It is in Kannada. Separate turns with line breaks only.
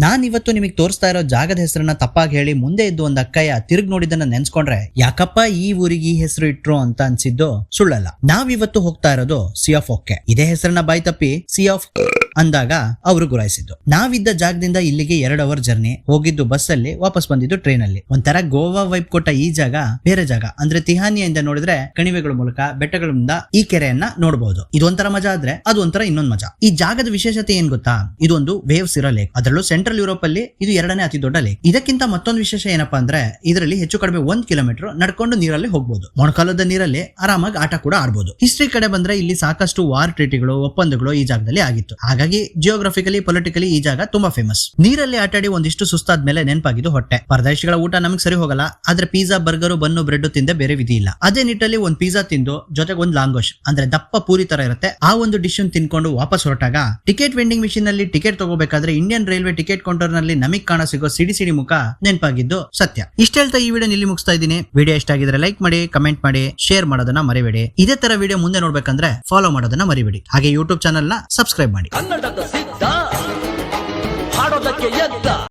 ನಾನ್ ಇವತ್ತು ನಿಮಗೆ ತೋರಿಸ್ತಾ ಇರೋ ಜಾಗದ ಹೆಸರನ್ನ ತಪ್ಪಾಗಿ ಹೇಳಿ ಮುಂದೆ ಇದ್ದು ಒಂದ್ ಅಕ್ಕಯ್ಯ ತಿರುಗ್ ನೋಡಿದನ್ನ ನೆನ್ಸ್ಕೊಂಡ್ರೆ ಯಾಕಪ್ಪ ಈ ಊರಿಗೆ ಈ ಹೆಸರು ಇಟ್ರು ಅಂತ ಅನ್ಸಿದ್ದು ಸುಳ್ಳಲ್ಲ. ನಾವಿವತ್ತು ಹೋಗ್ತಾ ಇರೋದು ಸಿ ಆಫ್ ಓಕೆ. ಇದೇ ಹೆಸರನ್ನ ಬಾಯ್ ತಪ್ಪಿ ಸಿ ಆಫ್ ಅಂದಾಗ ಅವರು ಗುರಾಯಿಸಿದ್ದು. ನಾವಿದ್ದ ಜಾಗದಿಂದ ಇಲ್ಲಿಗೆ 2 ಅವರ್ ಜರ್ನಿ. ಹೋಗಿದ್ದು ಬಸ್ ಅಲ್ಲಿ, ವಾಪಸ್ ಬಂದಿದ್ದು ಟ್ರೈನ್ ಅಲ್ಲಿ. ಒಂಥರ ಗೋವಾ ವೈಬ್ ಕೊಟ್ಟ ಈ ಜಾಗ ಬೇರೆ ಜಾಗ. ಅಂದ್ರೆ ತಿಹಾನಿಯಿಂದ ನೋಡಿದ್ರೆ ಕಣಿವೆಗಳ ಮೂಲಕ ಬೆಟ್ಟಗಳಿಂದ ಈ ಕೆರೆಯನ್ನ ನೋಡಬಹುದು. ಇದು ಒಂಥರ ಮಜಾ ಆದ್ರೆ ಅದು ಒಂಥರ ಇನ್ನೊಂದ್ ಮಜಾ. ಈ ಜಾಗದ ವಿಶೇಷತೆ ಏನ್ ಗೊತ್ತಾ? ಇದೊಂದು ವೇವ್ಸ್ ಇರೋ ಲೇಕ್. ಅದರಲ್ಲೂ ಸೆಂಟ್ರಲ್ ಯುರೋಪ್ ಅಲ್ಲಿ ಇದು 2ನೇ ಅತಿ ದೊಡ್ಡ ಲೇಕ್. ಇದಕ್ಕಿಂತ ಮತ್ತೊಂದು ವಿಶೇಷ ಏನಪ್ಪಾ ಅಂದ್ರೆ ಇದರಲ್ಲಿ ಹೆಚ್ಚು ಕಡಿಮೆ 1 ಕಿಲೋಮೀಟರ್ ನಡ್ಕೊಂಡು ನೀರಲ್ಲಿ ಹೋಗಬಹುದು. ಮೊಣಕಾಲದ ನೀರಲ್ಲಿ ಆರಾಮಾಗಿ ಆಟ ಕೂಡ ಆಡಬಹುದು. ಹಿಸ್ಟ್ರಿ ಕಡೆ ಬಂದ್ರೆ ಇಲ್ಲಿ ಸಾಕಷ್ಟು ವಾರ್ ಟ್ರೀಟಿಗಳು, ಒಪ್ಪಂದಗಳು ಈ ಜಾಗದಲ್ಲಿ ಆಗಿತ್ತು. ಹಾಗಾಗಿ ಜಿಯೋಗ್ರಫಿಕಲಿ, ಪೊಲಿಟಿಕಲಿ ಈ ಜಾಗ ತುಂಬಾ ಫೇಮಸ್. ನೀರಲ್ಲಿ ಆಟಾಡಿ ಒಂದಿಷ್ಟು ಸುಸ್ತಾದ್ಮೇಲೆ ನೆನಪಾಗಿದ್ದು ಹೊಟ್ಟೆ. ಪರದೇಶಿಗಳ ಊಟ ನಮಗೆ ಸರಿ ಹೋಗಲ್ಲ. ಆದ್ರೆ ಪಿಜ್ಜಾ, ಬರ್ಗರ್, ಬನ್ನು, ಬ್ರೆಡ್ ತಿಂದೆ ಬೇರೆ ವಿಧಿ ಇಲ್ಲ. ಅದೇ ನಿಟ್ಟಲ್ಲಿ ಒಂದ್ ಪಿಜ್ಜಾ ತಿಂದು ಜೊತೆಗೆ ಒಂದ್ ಲಾಂಗೋಶ್ ಅಂದ್ರೆ ದಪ್ಪ ಪೂರಿ ತರ ಇರುತ್ತೆ ಆ ಒಂದು ಡಿಶ್ ತಿನ್ಕೊಂಡು ವಾಪಸ್ ಹೊರಟಾಗ ಟಿಕೆಟ್ ವೆಂಡಿಂಗ್ ಮಿಷಿನ್ ನಲ್ಲಿ ಟಿಕೆಟ್ ತಗೋಬೇಕಾದ್ರೆ ಇಂಡಿಯನ್ ರೈಲ್ವೆ ಟಿಕೆಟ್ ಕೌಂಟರ್ ನಲ್ಲಿ ನಮಗ್ ಕಾಣ ಸಿಗೋ ಸಿಡಿ ಮುಖ ನೆನಪಾಗಿದ್ದು ಸತ್ಯ. ಇಷ್ಟ ಹೇಳ್ತಾ ಈ ವಿಡಿಯೋ ಇಲ್ಲಿ ಮುಗಿಸ್ತಾ ಇದ್ದೀನಿ. ವಿಡಿಯೋ ಇಷ್ಟ ಆಗಿದ್ರೆ ಲೈಕ್ ಮಾಡಿ, ಕಮೆಂಟ್ ಮಾಡಿ, ಶೇರ್ ಮಾಡೋದನ್ನ ಮರಿಬೇಡಿ. ಇದೇ ತರ ವಿಡಿಯೋ ಮುಂದೆ ನೋಡ್ಬೇಕಂದ್ರೆ ಫಾಲೋ ಮಾಡೋದನ್ನ ಮರಿಬೇಡಿ. ಹಾಗೆ ಯೂಟ್ಯೂಬ್ ಚಾನಲ್ ನ ಸಬ್ಸ್ಕ್ರೈಬ್ ಮಾಡಿ.
ಕನ್ನಡದ ಸಿದ್ಧ ಹಾಡೋದಕ್ಕೆ ಎದ್ದ